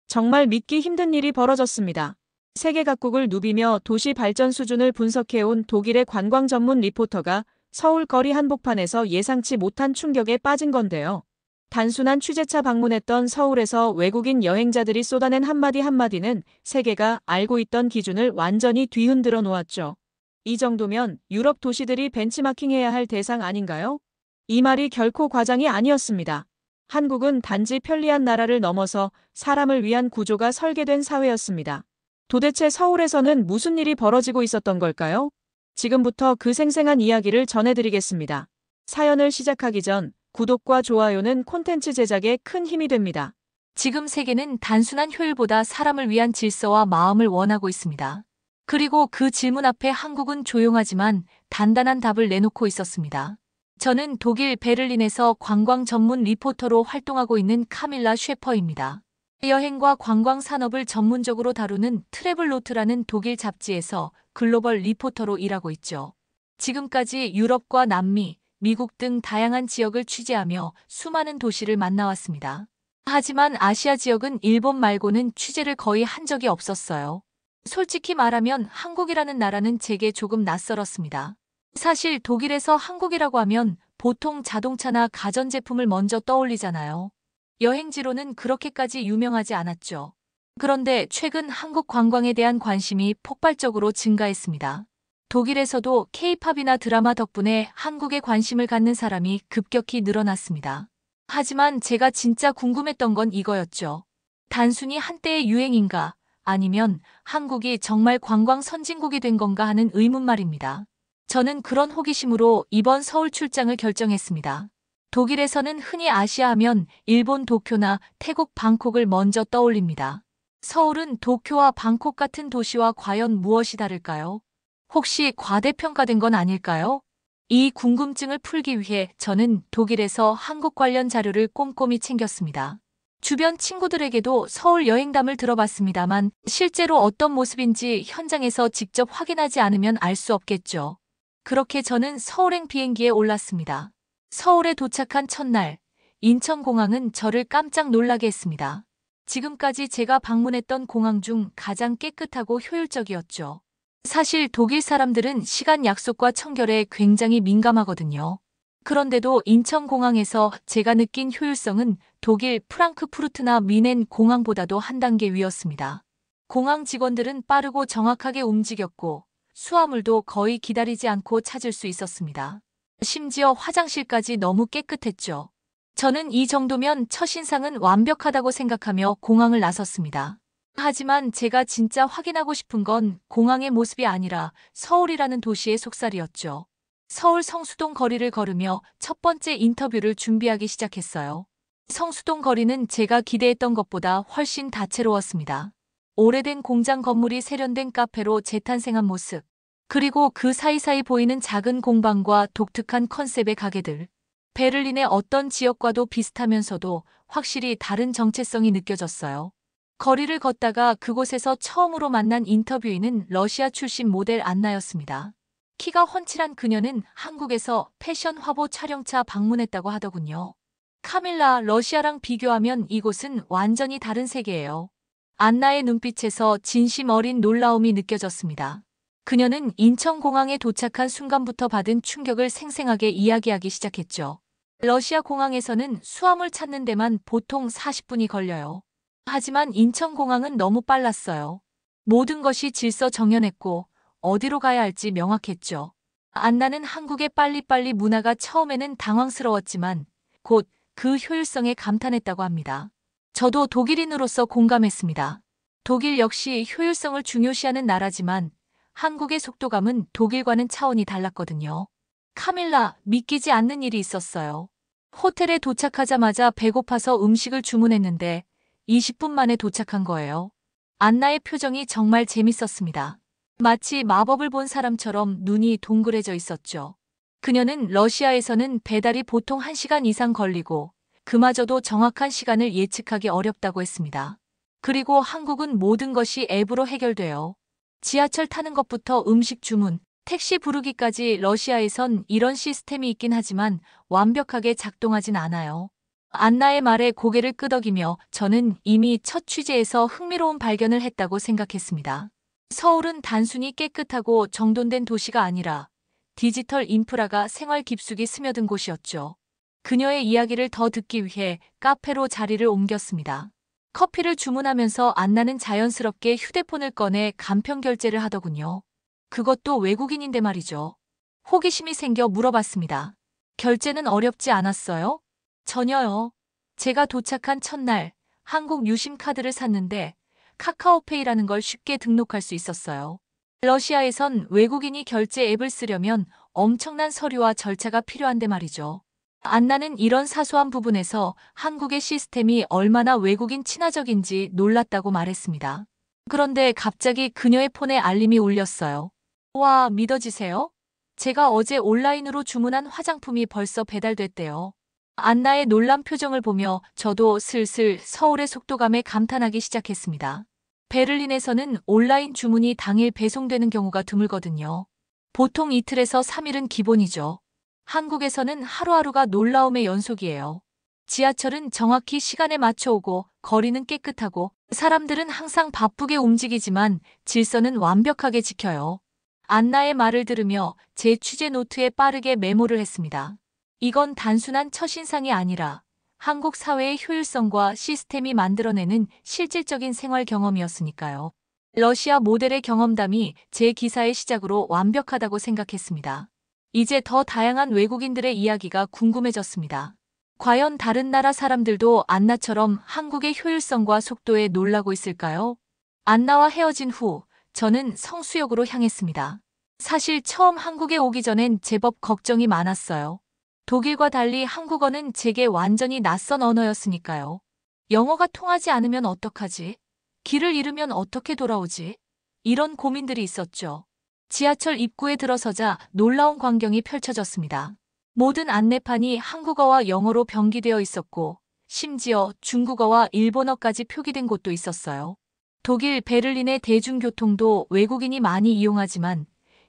정말 믿기 힘든 일이 벌어졌습니다. 세계 각국을 누비며 도시 발전 수준을 분석해온 독일의 관광 전문 리포터가 서울 거리 한복판에서 예상치 못한 충격에 빠진 건데요. 단순한 취재차 방문했던 서울에서 외국인 여행자들이 쏟아낸 한마디 한마디는 세계가 알고 있던 기준을 완전히 뒤흔들어 놓았죠. 이 정도면 유럽 도시들이 벤치마킹해야 할 대상 아닌가요? 이 말이 결코 과장이 아니었습니다. 한국은 단지 편리한 나라를 넘어서 사람을 위한 구조가 설계된 사회였습니다. 도대체 서울에서는 무슨 일이 벌어지고 있었던 걸까요? 지금부터 그 생생한 이야기를 전해드리겠습니다. 사연을 시작하기 전 구독과 좋아요는 콘텐츠 제작에 큰 힘이 됩니다. 지금 세계는 단순한 효율보다 사람을 위한 질서와 마음을 원하고 있습니다. 그리고 그 질문 앞에 한국은 조용하지만 단단한 답을 내놓고 있었습니다. 저는 독일 베를린에서 관광 전문 리포터로 활동하고 있는 카밀라 셰퍼입니다. 여행과 관광 산업을 전문적으로 다루는 트래블노트라는 독일 잡지에서 글로벌 리포터로 일하고 있죠. 지금까지 유럽과 남미, 미국 등 다양한 지역을 취재하며 수많은 도시를 만나왔습니다. 하지만 아시아 지역은 일본 말고는 취재를 거의 한 적이 없었어요. 솔직히 말하면 한국이라는 나라는 제게 조금 낯설었습니다. 사실 독일에서 한국이라고 하면 보통 자동차나 가전제품을 먼저 떠올리잖아요. 여행지로는 그렇게까지 유명하지 않았죠. 그런데 최근 한국 관광에 대한 관심이 폭발적으로 증가했습니다. 독일에서도 K-팝이나 드라마 덕분에 한국에 관심을 갖는 사람이 급격히 늘어났습니다. 하지만 제가 진짜 궁금했던 건 이거였죠. 단순히 한때의 유행인가, 아니면 한국이 정말 관광 선진국이 된 건가 하는 의문 말입니다. 저는 그런 호기심으로 이번 서울 출장을 결정했습니다. 독일에서는 흔히 아시아 하면 일본 도쿄나 태국 방콕을 먼저 떠올립니다. 서울은 도쿄와 방콕 같은 도시와 과연 무엇이 다를까요? 혹시 과대평가된 건 아닐까요? 이 궁금증을 풀기 위해 저는 독일에서 한국 관련 자료를 꼼꼼히 챙겼습니다. 주변 친구들에게도 서울 여행담을 들어봤습니다만 실제로 어떤 모습인지 현장에서 직접 확인하지 않으면 알 수 없겠죠. 그렇게 저는 서울행 비행기에 올랐습니다. 서울에 도착한 첫날, 인천공항은 저를 깜짝 놀라게 했습니다. 지금까지 제가 방문했던 공항 중 가장 깨끗하고 효율적이었죠. 사실 독일 사람들은 시간 약속과 청결에 굉장히 민감하거든요. 그런데도 인천공항에서 제가 느낀 효율성은 독일 프랑크푸르트나 미넨 공항보다도 한 단계 위였습니다. 공항 직원들은 빠르고 정확하게 움직였고 수화물도 거의 기다리지 않고 찾을 수 있었습니다. 심지어 화장실까지 너무 깨끗했죠. 저는 이 정도면 첫인상은 완벽하다고 생각하며 공항을 나섰습니다. 하지만 제가 진짜 확인하고 싶은 건 공항의 모습이 아니라 서울이라는 도시의 속살이었죠. 서울 성수동 거리를 걸으며 첫 번째 인터뷰를 준비하기 시작했어요. 성수동 거리는 제가 기대했던 것보다 훨씬 다채로웠습니다. 오래된 공장 건물이 세련된 카페로 재탄생한 모습, 그리고 그 사이사이 보이는 작은 공방과 독특한 컨셉의 가게들. 베를린의 어떤 지역과도 비슷하면서도 확실히 다른 정체성이 느껴졌어요. 거리를 걷다가 그곳에서 처음으로 만난 인터뷰인은 러시아 출신 모델 안나였습니다. 키가 훤칠한 그녀는 한국에서 패션 화보 촬영차 방문했다고 하더군요. 카밀라, 러시아랑 비교하면 이곳은 완전히 다른 세계예요. 안나의 눈빛에서 진심 어린 놀라움이 느껴졌습니다. 그녀는 인천공항에 도착한 순간부터 받은 충격을 생생하게 이야기하기 시작했죠. 러시아 공항에서는 수화물 찾는 데만 보통 40분이 걸려요. 하지만 인천공항은 너무 빨랐어요. 모든 것이 질서정연했고 어디로 가야 할지 명확했죠. 안나는 한국의 빨리빨리 문화가 처음에는 당황스러웠지만 곧 그 효율성에 감탄했다고 합니다. 저도 독일인으로서 공감했습니다. 독일 역시 효율성을 중요시하는 나라지만 한국의 속도감은 독일과는 차원이 달랐거든요. 카밀라, 믿기지 않는 일이 있었어요. 호텔에 도착하자마자 배고파서 음식을 주문했는데 20분 만에 도착한 거예요. 안나의 표정이 정말 재밌었습니다. 마치 마법을 본 사람처럼 눈이 동그래져 있었죠. 그녀는 러시아에서는 배달이 보통 1시간 이상 걸리고 그마저도 정확한 시간을 예측하기 어렵다고 했습니다. 그리고 한국은 모든 것이 앱으로 해결돼요. 지하철 타는 것부터 음식 주문, 택시 부르기까지 러시아에선 이런 시스템이 있긴 하지만 완벽하게 작동하진 않아요. 안나의 말에 고개를 끄덕이며 저는 이미 첫 취재에서 흥미로운 발견을 했다고 생각했습니다. 서울은 단순히 깨끗하고 정돈된 도시가 아니라 디지털 인프라가 생활 깊숙이 스며든 곳이었죠. 그녀의 이야기를 더 듣기 위해 카페로 자리를 옮겼습니다. 커피를 주문하면서 안나는 자연스럽게 휴대폰을 꺼내 간편 결제를 하더군요. 그것도 외국인인데 말이죠. 호기심이 생겨 물어봤습니다. 결제는 어렵지 않았어요? 전혀요. 제가 도착한 첫날 한국 유심 카드를 샀는데 카카오페이라는 걸 쉽게 등록할 수 있었어요. 러시아에선 외국인이 결제 앱을 쓰려면 엄청난 서류와 절차가 필요한데 말이죠. 안나는 이런 사소한 부분에서 한국의 시스템이 얼마나 외국인 친화적인지 놀랐다고 말했습니다. 그런데 갑자기 그녀의 폰에 알림이 울렸어요. 와, 믿어지세요? 제가 어제 온라인으로 주문한 화장품이 벌써 배달됐대요. 안나의 놀란 표정을 보며 저도 슬슬 서울의 속도감에 감탄하기 시작했습니다. 베를린에서는 온라인 주문이 당일 배송되는 경우가 드물거든요. 보통 이틀에서 3일은 기본이죠. 한국에서는 하루하루가 놀라움의 연속이에요. 지하철은 정확히 시간에 맞춰 오고 거리는 깨끗하고 사람들은 항상 바쁘게 움직이지만 질서는 완벽하게 지켜요. 안나의 말을 들으며 제 취재 노트에 빠르게 메모를 했습니다. 이건 단순한 첫인상이 아니라 한국 사회의 효율성과 시스템이 만들어내는 실질적인 생활 경험이었으니까요. 러시아 모델의 경험담이 제 기사의 시작으로 완벽하다고 생각했습니다. 이제 더 다양한 외국인들의 이야기가 궁금해졌습니다. 과연 다른 나라 사람들도 안나처럼 한국의 효율성과 속도에 놀라고 있을까요? 안나와 헤어진 후 저는 성수역으로 향했습니다. 사실 처음 한국에 오기 전엔 제법 걱정이 많았어요. 독일과 달리 한국어는 제게 완전히 낯선 언어였으니까요. 영어가 통하지 않으면 어떡하지? 길을 잃으면 어떻게 돌아오지? 이런 고민들이 있었죠. 지하철 입구에 들어서자 놀라운 광경이 펼쳐졌습니다. 모든 안내판이 한국어와 영어로 병기되어 있었고 심지어 중국어와 일본어까지 표기된 곳도 있었어요. 독일 베를린의 대중교통도 외국인이 많이 이용하지만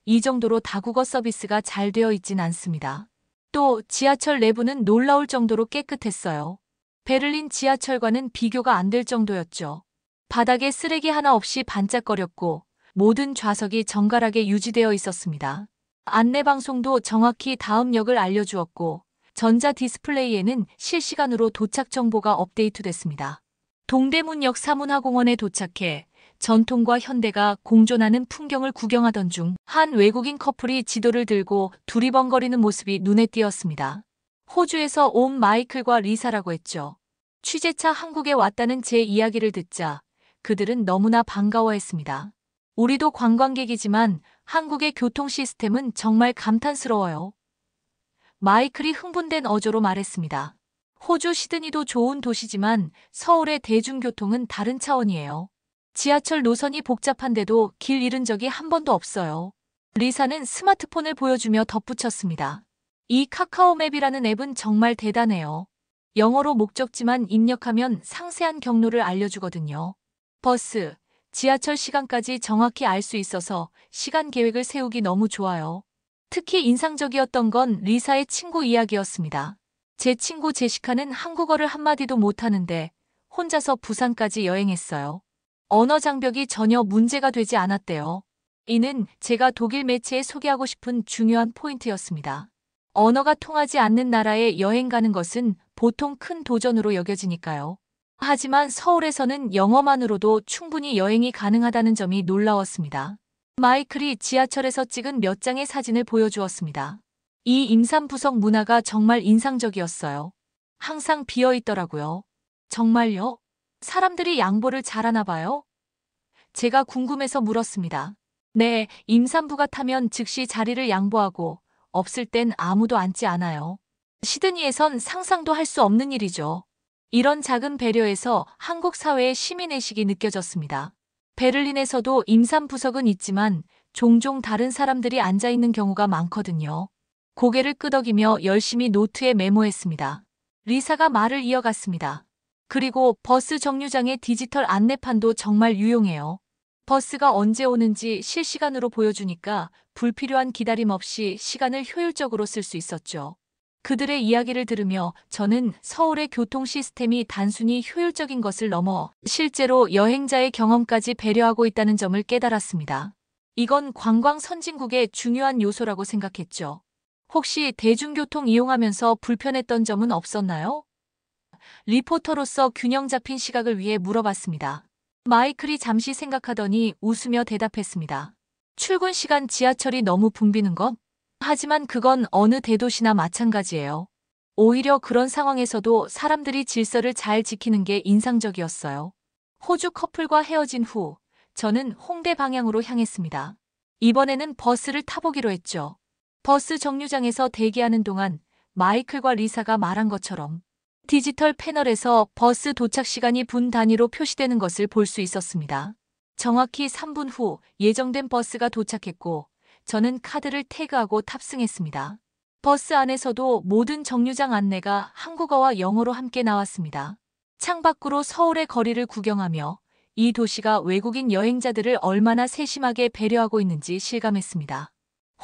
이 정도로 다국어 서비스가 잘 되어 있진 않습니다. 또 지하철 내부는 놀라울 정도로 깨끗했어요. 베를린 지하철과는 비교가 안 될 정도였죠. 바닥에 쓰레기 하나 없이 반짝거렸고 모든 좌석이 정갈하게 유지되어 있었습니다. 안내방송도 정확히 다음 역을 알려주었고 전자 디스플레이에는 실시간으로 도착 정보가 업데이트됐습니다. 동대문역 사문화공원에 도착해 전통과 현대가 공존하는 풍경을 구경하던 중 한 외국인 커플이 지도를 들고 두리번거리는 모습이 눈에 띄었습니다. 호주에서 온 마이클과 리사라고 했죠. 취재차 한국에 왔다는 제 이야기를 듣자 그들은 너무나 반가워했습니다. 우리도 관광객이지만 한국의 교통 시스템은 정말 감탄스러워요. 마이클이 흥분된 어조로 말했습니다. 호주 시드니도 좋은 도시지만 서울의 대중교통은 다른 차원이에요. 지하철 노선이 복잡한데도 길 잃은 적이 한 번도 없어요. 리사는 스마트폰을 보여주며 덧붙였습니다. 이 카카오맵이라는 앱은 정말 대단해요. 영어로 목적지만 입력하면 상세한 경로를 알려주거든요. 버스, 지하철 시간까지 정확히 알 수 있어서 시간 계획을 세우기 너무 좋아요. 특히 인상적이었던 건 리사의 친구 이야기였습니다. 제 친구 제시카는 한국어를 한마디도 못하는데 혼자서 부산까지 여행했어요. 언어 장벽이 전혀 문제가 되지 않았대요. 이는 제가 독일 매체에 소개하고 싶은 중요한 포인트였습니다. 언어가 통하지 않는 나라에 여행 가는 것은 보통 큰 도전으로 여겨지니까요. 하지만 서울에서는 영어만으로도 충분히 여행이 가능하다는 점이 놀라웠습니다. 마이클이 지하철에서 찍은 몇 장의 사진을 보여주었습니다. 이 임산부석 문화가 정말 인상적이었어요. 항상 비어 있더라고요. 정말요? 사람들이 양보를 잘하나 봐요? 제가 궁금해서 물었습니다. 네, 임산부가 타면 즉시 자리를 양보하고 없을 땐 아무도 앉지 않아요. 시드니에선 상상도 할 수 없는 일이죠. 이런 작은 배려에서 한국 사회의 시민의식이 느껴졌습니다. 베를린에서도 임산부석은 있지만 종종 다른 사람들이 앉아있는 경우가 많거든요. 고개를 끄덕이며 열심히 노트에 메모했습니다. 리사가 말을 이어갔습니다. 그리고 버스 정류장의 디지털 안내판도 정말 유용해요. 버스가 언제 오는지 실시간으로 보여주니까 불필요한 기다림 없이 시간을 효율적으로 쓸 수 있었죠. 그들의 이야기를 들으며 저는 서울의 교통 시스템이 단순히 효율적인 것을 넘어 실제로 여행자의 경험까지 배려하고 있다는 점을 깨달았습니다. 이건 관광 선진국의 중요한 요소라고 생각했죠. 혹시 대중교통 이용하면서 불편했던 점은 없었나요? 리포터로서 균형 잡힌 시각을 위해 물어봤습니다. 마이클이 잠시 생각하더니 웃으며 대답했습니다. 출근 시간 지하철이 너무 붐비는 것? 하지만 그건 어느 대도시나 마찬가지예요. 오히려 그런 상황에서도 사람들이 질서를 잘 지키는 게 인상적이었어요. 호주 커플과 헤어진 후 저는 홍대 방향으로 향했습니다. 이번에는 버스를 타보기로 했죠. 버스 정류장에서 대기하는 동안 마이클과 리사가 말한 것처럼 디지털 패널에서 버스 도착 시간이 분 단위로 표시되는 것을 볼 수 있었습니다. 정확히 3분 후 예정된 버스가 도착했고 저는 카드를 태그하고 탑승했습니다. 버스 안에서도 모든 정류장 안내가 한국어와 영어로 함께 나왔습니다. 창밖으로 서울의 거리를 구경하며 이 도시가 외국인 여행자들을 얼마나 세심하게 배려하고 있는지 실감했습니다.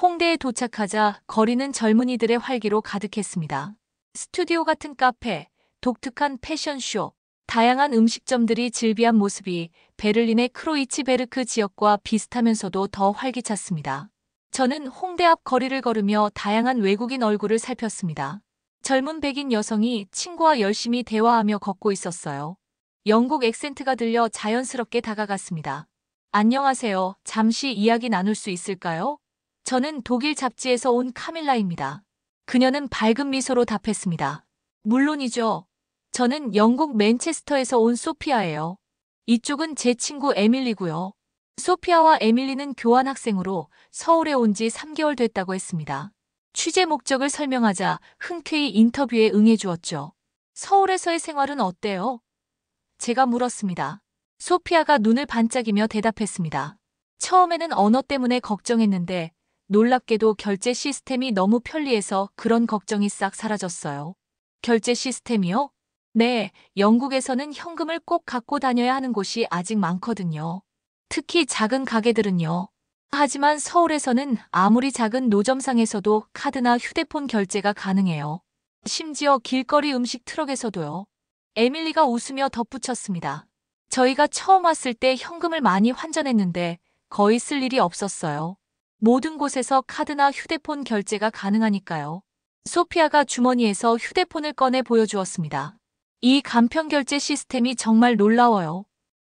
홍대에 도착하자 거리는 젊은이들의 활기로 가득했습니다. 스튜디오 같은 카페, 독특한 패션쇼, 다양한 음식점들이 즐비한 모습이 베를린의 크로이츠베르크 지역과 비슷하면서도 더 활기찼습니다. 저는 홍대 앞 거리를 걸으며 다양한 외국인 얼굴을 살폈습니다. 젊은 백인 여성이 친구와 열심히 대화하며 걷고 있었어요. 영국 액센트가 들려 자연스럽게 다가갔습니다. 안녕하세요. 잠시 이야기 나눌 수 있을까요? 저는 독일 잡지에서 온 카밀라입니다. 그녀는 밝은 미소로 답했습니다. 물론이죠. 저는 영국 맨체스터에서 온 소피아예요. 이쪽은 제 친구 에밀리고요. 소피아와 에밀리는 교환학생으로 서울에 온 지 3개월 됐다고 했습니다. 취재 목적을 설명하자 흔쾌히 인터뷰에 응해주었죠. 서울에서의 생활은 어때요? 제가 물었습니다. 소피아가 눈을 반짝이며 대답했습니다. 처음에는 언어 때문에 걱정했는데 놀랍게도 결제 시스템이 너무 편리해서 그런 걱정이 싹 사라졌어요. 결제 시스템이요? 네, 영국에서는 현금을 꼭 갖고 다녀야 하는 곳이 아직 많거든요. 특히 작은 가게들은요. 하지만 서울에서는 아무리 작은 노점상에서도 카드나 휴대폰 결제가 가능해요. 심지어 길거리 음식 트럭에서도요. 에밀리가 웃으며 덧붙였습니다. 저희가 처음 왔을 때 현금을 많이 환전했는데 거의 쓸 일이 없었어요. 모든 곳에서 카드나 휴대폰 결제가 가능하니까요. 소피아가 주머니에서 휴대폰을 꺼내 보여주었습니다. 이 간편 결제 시스템이 정말 놀라워요.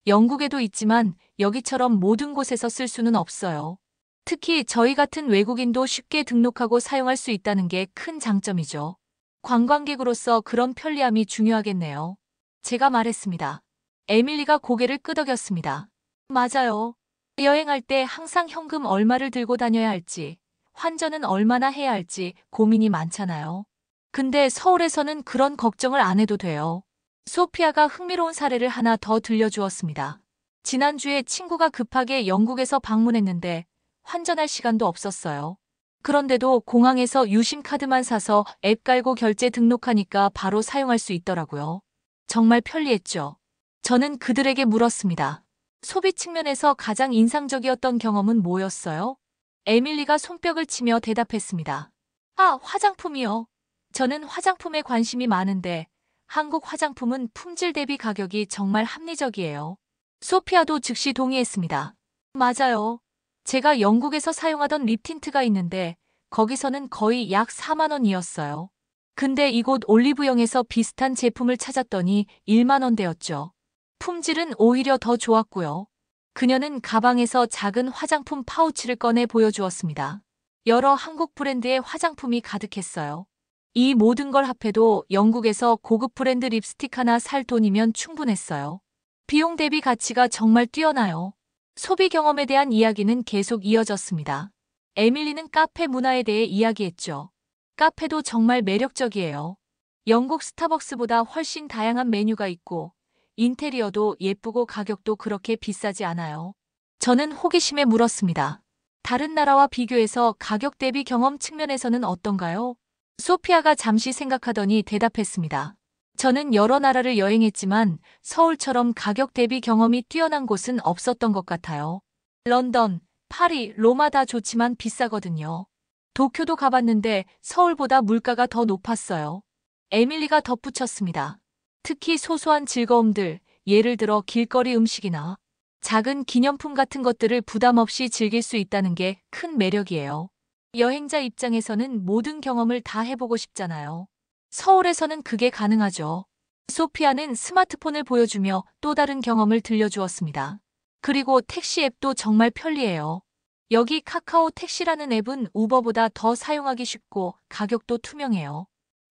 영국에도 있지만 여기처럼 모든 곳에서 쓸 수는 없어요. 특히 저희 같은 외국인도 쉽게 등록하고 사용할 수 있다는 게 큰 장점이죠. 관광객으로서 그런 편리함이 중요하겠네요. 제가 말했습니다. 에밀리가 고개를 끄덕였습니다. 맞아요. 여행할 때 항상 현금 얼마를 들고 다녀야 할지, 환전은 얼마나 해야 할지 고민이 많잖아요. 근데 서울에서는 그런 걱정을 안 해도 돼요. 소피아가 흥미로운 사례를 하나 더 들려주었습니다. 지난주에 친구가 급하게 영국에서 방문했는데 환전할 시간도 없었어요. 그런데도 공항에서 유심카드만 사서 앱 깔고 결제 등록하니까 바로 사용할 수 있더라고요. 정말 편리했죠. 저는 그들에게 물었습니다. 소비 측면에서 가장 인상적이었던 경험은 뭐였어요? 에밀리가 손뼉을 치며 대답했습니다. 아, 화장품이요. 저는 화장품에 관심이 많은데 한국 화장품은 품질 대비 가격이 정말 합리적이에요. 소피아도 즉시 동의했습니다. 맞아요. 제가 영국에서 사용하던 립 틴트가 있는데 거기서는 거의 약 4만 원이었어요. 근데 이곳 올리브영에서 비슷한 제품을 찾았더니 1만 원대였죠. 품질은 오히려 더 좋았고요. 그녀는 가방에서 작은 화장품 파우치를 꺼내 보여주었습니다. 여러 한국 브랜드의 화장품이 가득했어요. 이 모든 걸 합해도 영국에서 고급 브랜드 립스틱 하나 살 돈이면 충분했어요. 비용 대비 가치가 정말 뛰어나요. 소비 경험에 대한 이야기는 계속 이어졌습니다. 에밀리는 카페 문화에 대해 이야기했죠. 카페도 정말 매력적이에요. 영국 스타벅스보다 훨씬 다양한 메뉴가 있고 인테리어도 예쁘고 가격도 그렇게 비싸지 않아요. 저는 호기심에 물었습니다. 다른 나라와 비교해서 가격 대비 경험 측면에서는 어떤가요? 소피아가 잠시 생각하더니 대답했습니다. 저는 여러 나라를 여행했지만 서울처럼 가격 대비 경험이 뛰어난 곳은 없었던 것 같아요. 런던, 파리, 로마 다 좋지만 비싸거든요. 도쿄도 가봤는데 서울보다 물가가 더 높았어요. 에밀리가 덧붙였습니다. 특히 소소한 즐거움들, 예를 들어 길거리 음식이나 작은 기념품 같은 것들을 부담 없이 즐길 수 있다는 게 큰 매력이에요. 여행자 입장에서는 모든 경험을 다 해보고 싶잖아요. 서울에서는 그게 가능하죠. 소피아는 스마트폰을 보여주며 또 다른 경험을 들려주었습니다. 그리고 택시 앱도 정말 편리해요. 여기 카카오 택시라는 앱은 우버보다 더 사용하기 쉽고 가격도 투명해요.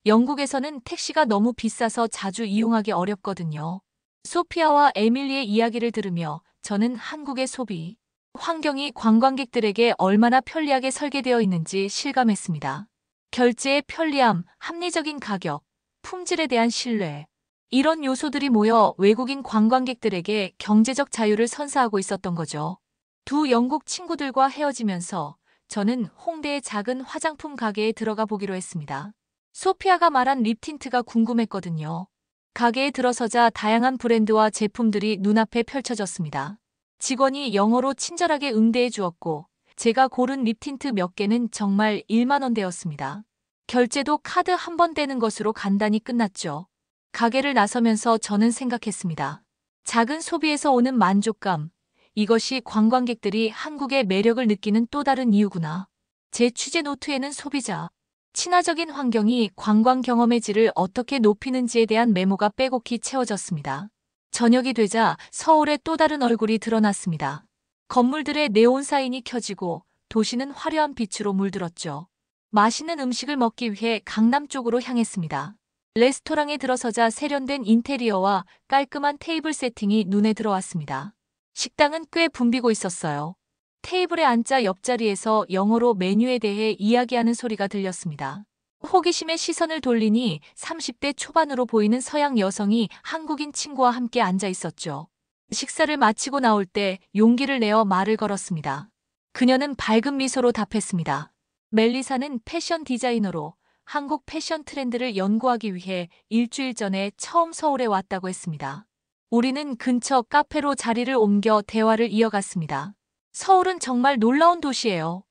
영국에서는 택시가 너무 비싸서 자주 이용하기 어렵거든요. 소피아와 에밀리의 이야기를 들으며 저는 한국의 소비 환경이 관광객들에게 얼마나 편리하게 설계되어 있는지 실감했습니다. 결제의 편리함, 합리적인 가격, 품질에 대한 신뢰. 이런 요소들이 모여 외국인 관광객들에게 경제적 자유를 선사하고 있었던 거죠. 두 영국 친구들과 헤어지면서 저는 홍대의 작은 화장품 가게에 들어가 보기로 했습니다. 소피아가 말한 립 틴트가 궁금했거든요. 가게에 들어서자 다양한 브랜드와 제품들이 눈앞에 펼쳐졌습니다. 직원이 영어로 친절하게 응대해 주었고 제가 고른 립 틴트 몇 개는 정말 1만 원대였습니다. 결제도 카드 한 번 떼는 것으로 간단히 끝났죠. 가게를 나서면서 저는 생각했습니다. 작은 소비에서 오는 만족감, 이것이 관광객들이 한국의 매력을 느끼는 또 다른 이유구나. 제 취재 노트에는 소비자, 친화적인 환경이 관광 경험의 질을 어떻게 높이는지에 대한 메모가 빼곡히 채워졌습니다. 저녁이 되자 서울의 또 다른 얼굴이 드러났습니다. 건물들의 네온 사인이 켜지고 도시는 화려한 빛으로 물들었죠. 맛있는 음식을 먹기 위해 강남 쪽으로 향했습니다. 레스토랑에 들어서자 세련된 인테리어와 깔끔한 테이블 세팅이 눈에 들어왔습니다. 식당은 꽤 붐비고 있었어요. 테이블에 앉자 옆자리에서 영어로 메뉴에 대해 이야기하는 소리가 들렸습니다. 호기심에 시선을 돌리니 30대 초반으로 보이는 서양 여성이 한국인 친구와 함께 앉아 있었죠. 식사를 마치고 나올 때 용기를 내어 말을 걸었습니다. 그녀는 밝은 미소로 답했습니다. 멜리사는 패션 디자이너로 한국 패션 트렌드를 연구하기 위해 일주일 전에 처음 서울에 왔다고 했습니다. 우리는 근처 카페로 자리를 옮겨 대화를 이어갔습니다. 서울은 정말 놀라운 도시예요.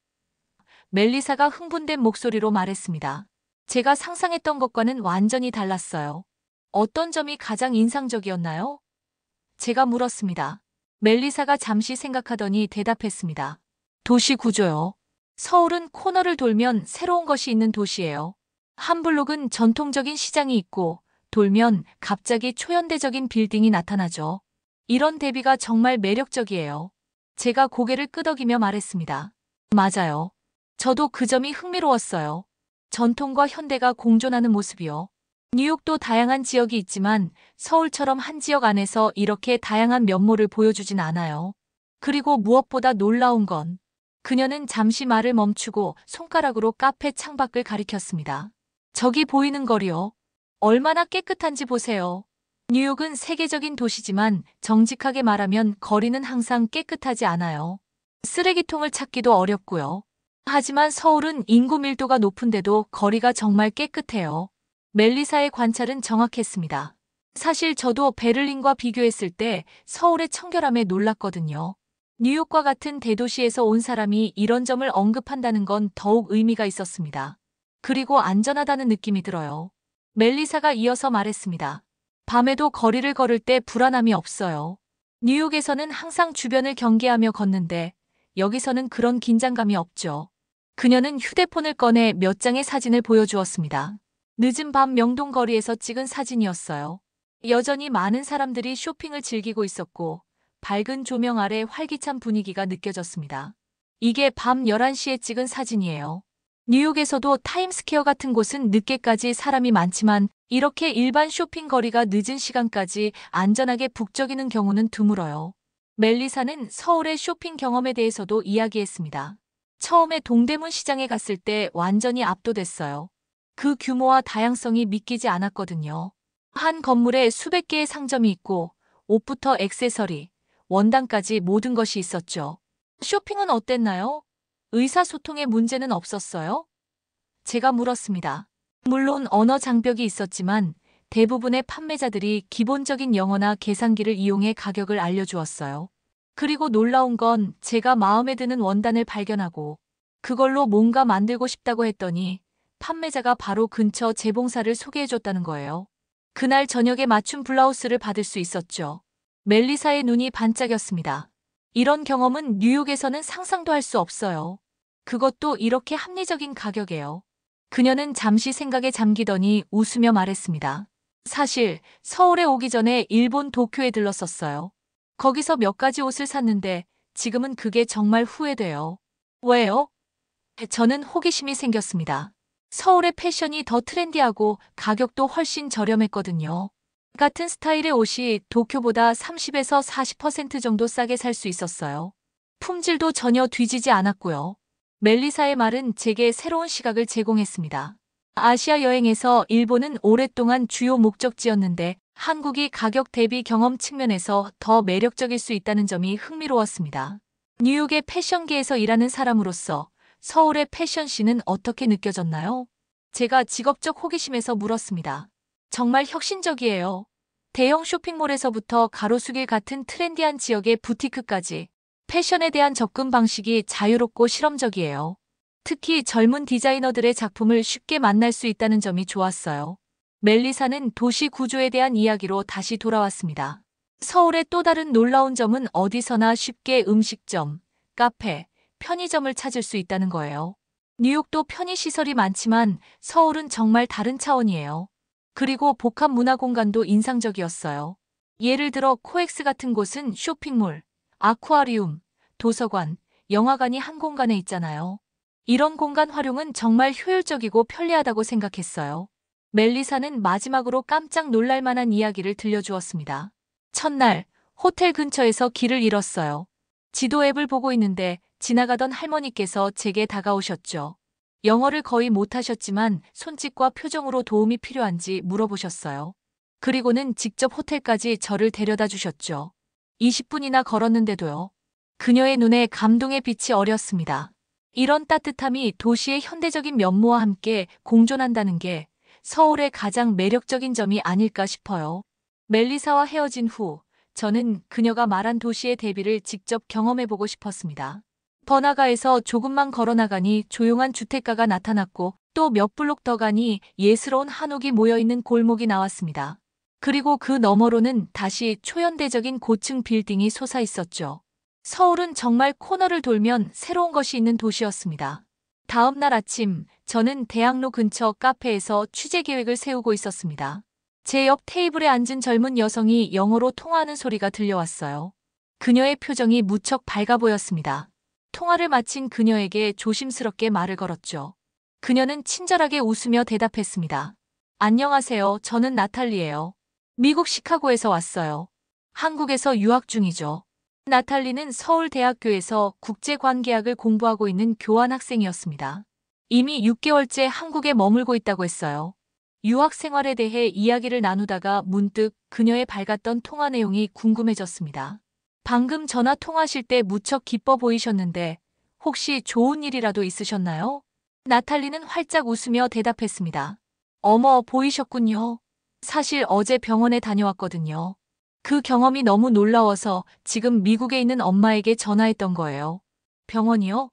멜리사가 흥분된 목소리로 말했습니다. 제가 상상했던 것과는 완전히 달랐어요. 어떤 점이 가장 인상적이었나요? 제가 물었습니다. 멜리사가 잠시 생각하더니 대답했습니다. 도시 구조요. 서울은 코너를 돌면 새로운 것이 있는 도시예요. 한 블록은 전통적인 시장이 있고 돌면 갑자기 초현대적인 빌딩이 나타나죠. 이런 대비가 정말 매력적이에요. 제가 고개를 끄덕이며 말했습니다. 맞아요. 저도 그 점이 흥미로웠어요. 전통과 현대가 공존하는 모습이요. 뉴욕도 다양한 지역이 있지만 서울처럼 한 지역 안에서 이렇게 다양한 면모를 보여주진 않아요. 그리고 무엇보다 놀라운 건 그녀는 잠시 말을 멈추고 손가락으로 카페 창밖을 가리켰습니다. 저기 보이는 거리요. 얼마나 깨끗한지 보세요. 뉴욕은 세계적인 도시지만 정직하게 말하면 거리는 항상 깨끗하지 않아요. 쓰레기통을 찾기도 어렵고요. 하지만 서울은 인구 밀도가 높은데도 거리가 정말 깨끗해요. 멜리사의 관찰은 정확했습니다. 사실 저도 베를린과 비교했을 때 서울의 청결함에 놀랐거든요. 뉴욕과 같은 대도시에서 온 사람이 이런 점을 언급한다는 건 더욱 의미가 있었습니다. 그리고 안전하다는 느낌이 들어요. 멜리사가 이어서 말했습니다. 밤에도 거리를 걸을 때 불안함이 없어요. 뉴욕에서는 항상 주변을 경계하며 걷는데 여기서는 그런 긴장감이 없죠. 그녀는 휴대폰을 꺼내 몇 장의 사진을 보여주었습니다. 늦은 밤 명동거리에서 찍은 사진이었어요. 여전히 많은 사람들이 쇼핑을 즐기고 있었고 밝은 조명 아래 활기찬 분위기가 느껴졌습니다. 이게 밤 11시에 찍은 사진이에요. 뉴욕에서도 타임스퀘어 같은 곳은 늦게까지 사람이 많지만 이렇게 일반 쇼핑 거리가 늦은 시간까지 안전하게 북적이는 경우는 드물어요. 멜리사는 서울의 쇼핑 경험에 대해서도 이야기했습니다. 처음에 동대문 시장에 갔을 때 완전히 압도됐어요. 그 규모와 다양성이 믿기지 않았거든요. 한 건물에 수백 개의 상점이 있고 옷부터 액세서리, 원단까지 모든 것이 있었죠. 쇼핑은 어땠나요? 의사소통에 문제는 없었어요? 제가 물었습니다. 물론 언어 장벽이 있었지만 대부분의 판매자들이 기본적인 영어나 계산기를 이용해 가격을 알려주었어요. 그리고 놀라운 건 제가 마음에 드는 원단을 발견하고 그걸로 뭔가 만들고 싶다고 했더니 판매자가 바로 근처 재봉사를 소개해줬다는 거예요. 그날 저녁에 맞춤 블라우스를 받을 수 있었죠. 멜리사의 눈이 반짝였습니다. 이런 경험은 뉴욕에서는 상상도 할 수 없어요. 그것도 이렇게 합리적인 가격에요. 그녀는 잠시 생각에 잠기더니 웃으며 말했습니다. 사실 서울에 오기 전에 일본 도쿄에 들렀었어요. 거기서 몇 가지 옷을 샀는데 지금은 그게 정말 후회돼요. 왜요? 저는 호기심이 생겼습니다. 서울의 패션이 더 트렌디하고 가격도 훨씬 저렴했거든요. 같은 스타일의 옷이 도쿄보다 30에서 40% 정도 싸게 살 수 있었어요. 품질도 전혀 뒤지지 않았고요. 멜리사의 말은 제게 새로운 시각을 제공했습니다. 아시아 여행에서 일본은 오랫동안 주요 목적지였는데 한국이 가격 대비 경험 측면에서 더 매력적일 수 있다는 점이 흥미로웠습니다. 뉴욕의 패션계에서 일하는 사람으로서 서울의 패션씬은 어떻게 느껴졌나요? 제가 직업적 호기심에서 물었습니다. 정말 혁신적이에요. 대형 쇼핑몰에서부터 가로수길 같은 트렌디한 지역의 부티크까지 패션에 대한 접근 방식이 자유롭고 실험적이에요. 특히 젊은 디자이너들의 작품을 쉽게 만날 수 있다는 점이 좋았어요. 멜리사는 도시 구조에 대한 이야기로 다시 돌아왔습니다. 서울의 또 다른 놀라운 점은 어디서나 쉽게 음식점, 카페, 편의점을 찾을 수 있다는 거예요. 뉴욕도 편의시설이 많지만 서울은 정말 다른 차원이에요. 그리고 복합 문화 공간도 인상적이었어요. 예를 들어 코엑스 같은 곳은 쇼핑몰, 아쿠아리움, 도서관, 영화관이 한 공간에 있잖아요. 이런 공간 활용은 정말 효율적이고 편리하다고 생각했어요. 멜리사는 마지막으로 깜짝 놀랄 만한 이야기를 들려주었습니다. 첫날, 호텔 근처에서 길을 잃었어요. 지도 앱을 보고 있는데 지나가던 할머니께서 제게 다가오셨죠. 영어를 거의 못하셨지만 손짓과 표정으로 도움이 필요한지 물어보셨어요. 그리고는 직접 호텔까지 저를 데려다 주셨죠. 20분이나 걸었는데도요. 그녀의 눈에 감동의 빛이 어렸습니다. 이런 따뜻함이 도시의 현대적인 면모와 함께 공존한다는 게 서울의 가장 매력적인 점이 아닐까 싶어요. 멜리사와 헤어진 후 저는 그녀가 말한 도시의 대비를 직접 경험해보고 싶었습니다. 번화가에서 조금만 걸어나가니 조용한 주택가가 나타났고 또 몇 블록 더 가니 예스러운 한옥이 모여있는 골목이 나왔습니다. 그리고 그 너머로는 다시 초현대적인 고층 빌딩이 솟아있었죠. 서울은 정말 코너를 돌면 새로운 것이 있는 도시였습니다. 다음 날 아침, 저는 대학로 근처 카페에서 취재 계획을 세우고 있었습니다. 제 옆 테이블에 앉은 젊은 여성이 영어로 통화하는 소리가 들려왔어요. 그녀의 표정이 무척 밝아 보였습니다. 통화를 마친 그녀에게 조심스럽게 말을 걸었죠. 그녀는 친절하게 웃으며 대답했습니다. 안녕하세요. 저는 나탈리예요. 미국 시카고에서 왔어요. 한국에서 유학 중이죠. 나탈리는 서울대학교에서 국제관계학을 공부하고 있는 교환학생이었습니다. 이미 6개월째 한국에 머물고 있다고 했어요. 유학 생활에 대해 이야기를 나누다가 문득 그녀의 밝았던 통화 내용이 궁금해졌습니다. 방금 전화 통화하실 때 무척 기뻐 보이셨는데 혹시 좋은 일이라도 있으셨나요? 나탈리는 활짝 웃으며 대답했습니다. 어머, 보이셨군요. 사실 어제 병원에 다녀왔거든요. 그 경험이 너무 놀라워서 지금 미국에 있는 엄마에게 전화했던 거예요. 병원이요?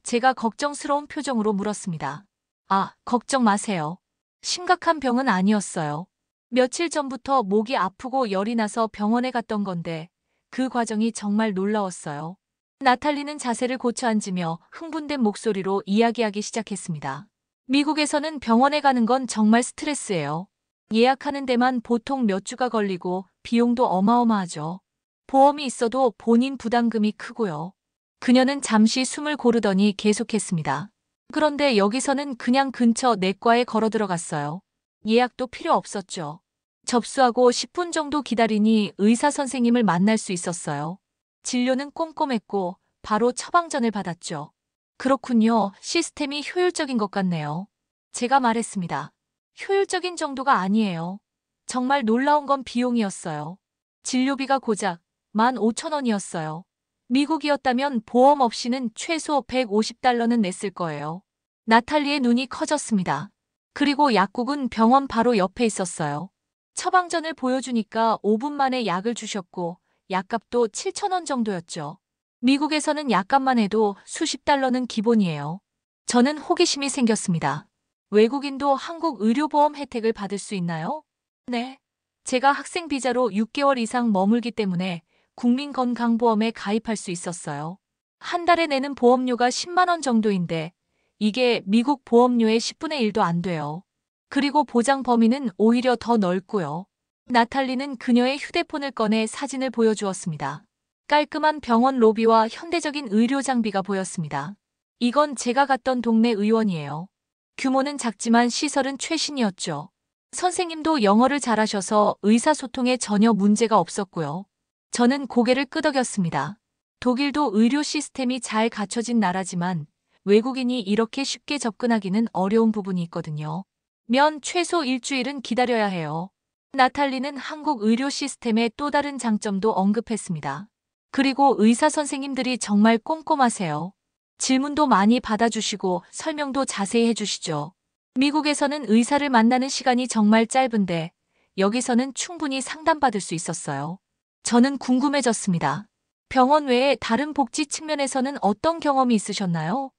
제가 걱정스러운 표정으로 물었습니다. 아, 걱정 마세요. 심각한 병은 아니었어요. 며칠 전부터 목이 아프고 열이 나서 병원에 갔던 건데 그 과정이 정말 놀라웠어요. 나탈리는 자세를 고쳐 앉으며 흥분된 목소리로 이야기하기 시작했습니다. 미국에서는 병원에 가는 건 정말 스트레스예요. 예약하는 데만 보통 몇 주가 걸리고 비용도 어마어마하죠. 보험이 있어도 본인 부담금이 크고요. 그녀는 잠시 숨을 고르더니 계속했습니다. 그런데 여기서는 그냥 근처 내과에 걸어 들어갔어요. 예약도 필요 없었죠. 접수하고 10분 정도 기다리니 의사 선생님을 만날 수 있었어요. 진료는 꼼꼼했고 바로 처방전을 받았죠. 그렇군요. 시스템이 효율적인 것 같네요. 제가 말했습니다. 효율적인 정도가 아니에요. 정말 놀라운 건 비용이었어요. 진료비가 고작 15,000원이었어요. 미국이었다면 보험 없이는 최소 150달러는 냈을 거예요. 나탈리의 눈이 커졌습니다. 그리고 약국은 병원 바로 옆에 있었어요. 처방전을 보여주니까 5분 만에 약을 주셨고 약값도 7,000원 정도였죠. 미국에서는 약값만 해도 수십 달러는 기본이에요. 저는 호기심이 생겼습니다. 외국인도 한국 의료보험 혜택을 받을 수 있나요? 네. 제가 학생 비자로 6개월 이상 머물기 때문에 국민건강보험에 가입할 수 있었어요. 한 달에 내는 보험료가 10만 원 정도인데 이게 미국 보험료의 10분의 1도 안 돼요. 그리고 보장 범위는 오히려 더 넓고요. 나탈리는 그녀의 휴대폰을 꺼내 사진을 보여주었습니다. 깔끔한 병원 로비와 현대적인 의료 장비가 보였습니다. 이건 제가 갔던 동네 의원이에요. 규모는 작지만 시설은 최신이었죠. 선생님도 영어를 잘하셔서 의사소통에 전혀 문제가 없었고요. 저는 고개를 끄덕였습니다. 독일도 의료 시스템이 잘 갖춰진 나라지만 외국인이 이렇게 쉽게 접근하기는 어려운 부분이 있거든요. 최소 일주일은 기다려야 해요. 나탈리는 한국 의료 시스템의 또 다른 장점도 언급했습니다. 그리고 의사 선생님들이 정말 꼼꼼하세요. 질문도 많이 받아주시고 설명도 자세히 해주시죠. 미국에서는 의사를 만나는 시간이 정말 짧은데 여기서는 충분히 상담받을 수 있었어요. 저는 궁금해졌습니다. 병원 외에 다른 복지 측면에서는 어떤 경험이 있으셨나요?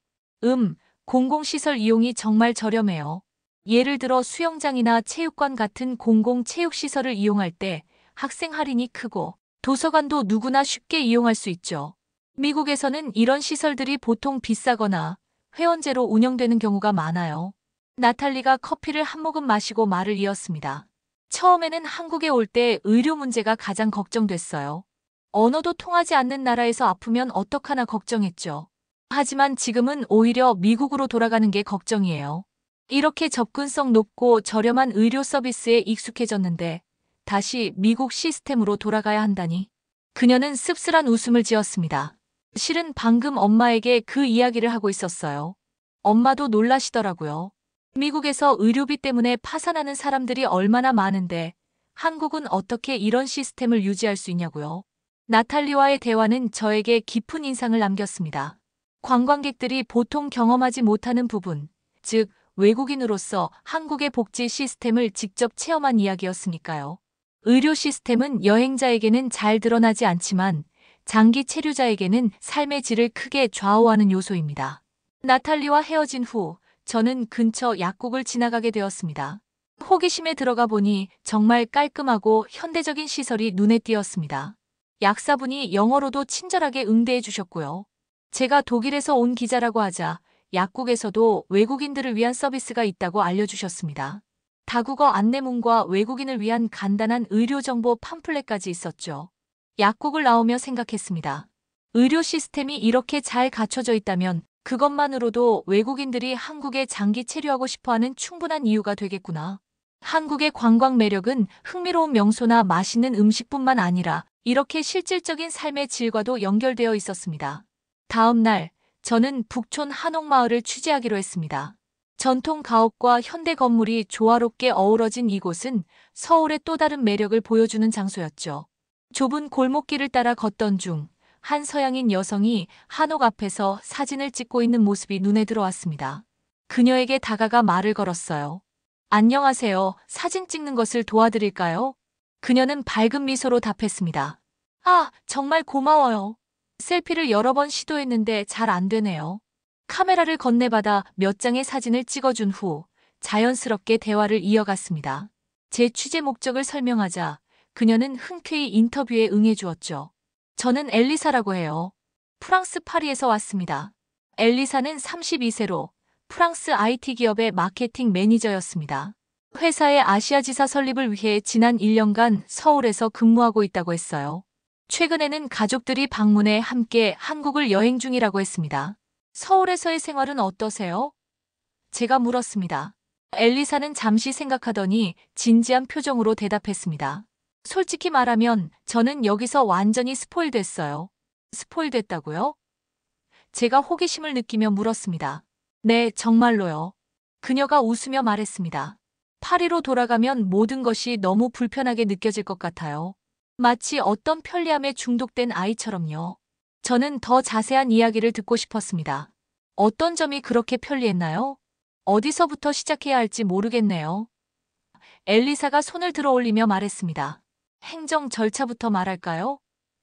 공공시설 이용이 정말 저렴해요. 예를 들어 수영장이나 체육관 같은 공공체육시설을 이용할 때 학생 할인이 크고 도서관도 누구나 쉽게 이용할 수 있죠. 미국에서는 이런 시설들이 보통 비싸거나 회원제로 운영되는 경우가 많아요. 나탈리가 커피를 한 모금 마시고 말을 이었습니다. 처음에는 한국에 올 때 의료 문제가 가장 걱정됐어요. 언어도 통하지 않는 나라에서 아프면 어떡하나 걱정했죠. 하지만 지금은 오히려 미국으로 돌아가는 게 걱정이에요. 이렇게 접근성 높고 저렴한 의료 서비스에 익숙해졌는데 다시 미국 시스템으로 돌아가야 한다니. 그녀는 씁쓸한 웃음을 지었습니다. 실은 방금 엄마에게 그 이야기를 하고 있었어요. 엄마도 놀라시더라고요. 미국에서 의료비 때문에 파산하는 사람들이 얼마나 많은데 한국은 어떻게 이런 시스템을 유지할 수 있냐고요. 나탈리와의 대화는 저에게 깊은 인상을 남겼습니다. 관광객들이 보통 경험하지 못하는 부분, 즉 외국인으로서 한국의 복지 시스템을 직접 체험한 이야기였으니까요. 의료 시스템은 여행자에게는 잘 드러나지 않지만 장기 체류자에게는 삶의 질을 크게 좌우하는 요소입니다. 나탈리와 헤어진 후 저는 근처 약국을 지나가게 되었습니다. 호기심에 들어가 보니 정말 깔끔하고 현대적인 시설이 눈에 띄었습니다. 약사분이 영어로도 친절하게 응대해 주셨고요. 제가 독일에서 온 기자라고 하자 약국에서도 외국인들을 위한 서비스가 있다고 알려주셨습니다. 다국어 안내문과 외국인을 위한 간단한 의료정보 팜플렛까지 있었죠. 약국을 나오며 생각했습니다. 의료 시스템이 이렇게 잘 갖춰져 있다면 그것만으로도 외국인들이 한국에 장기 체류하고 싶어하는 충분한 이유가 되겠구나. 한국의 관광 매력은 흥미로운 명소나 맛있는 음식뿐만 아니라 이렇게 실질적인 삶의 질과도 연결되어 있었습니다. 다음 날, 저는 북촌 한옥마을을 취재하기로 했습니다. 전통 가옥과 현대 건물이 조화롭게 어우러진 이곳은 서울의 또 다른 매력을 보여주는 장소였죠. 좁은 골목길을 따라 걷던 중 한 서양인 여성이 한옥 앞에서 사진을 찍고 있는 모습이 눈에 들어왔습니다. 그녀에게 다가가 말을 걸었어요. 안녕하세요. 사진 찍는 것을 도와드릴까요? 그녀는 밝은 미소로 답했습니다. 아, 정말 고마워요. 셀피를 여러 번 시도했는데 잘 안 되네요. 카메라를 건네받아 몇 장의 사진을 찍어준 후 자연스럽게 대화를 이어갔습니다. 제 취재 목적을 설명하자 그녀는 흔쾌히 인터뷰에 응해주었죠. 저는 엘리사라고 해요. 프랑스 파리에서 왔습니다. 엘리사는 32세로 프랑스 IT 기업의 마케팅 매니저였습니다. 회사의 아시아 지사 설립을 위해 지난 1년간 서울에서 근무하고 있다고 했어요. 최근에는 가족들이 방문해 함께 한국을 여행 중이라고 했습니다. 서울에서의 생활은 어떠세요? 제가 물었습니다. 엘리사는 잠시 생각하더니 진지한 표정으로 대답했습니다. 솔직히 말하면 저는 여기서 완전히 스포일됐어요. 스포일됐다고요? 제가 호기심을 느끼며 물었습니다. 네, 정말로요. 그녀가 웃으며 말했습니다. 파리로 돌아가면 모든 것이 너무 불편하게 느껴질 것 같아요. 마치 어떤 편리함에 중독된 아이처럼요. 저는 더 자세한 이야기를 듣고 싶었습니다. 어떤 점이 그렇게 편리했나요? 어디서부터 시작해야 할지 모르겠네요. 엘리사가 손을 들어 올리며 말했습니다. 행정 절차부터 말할까요?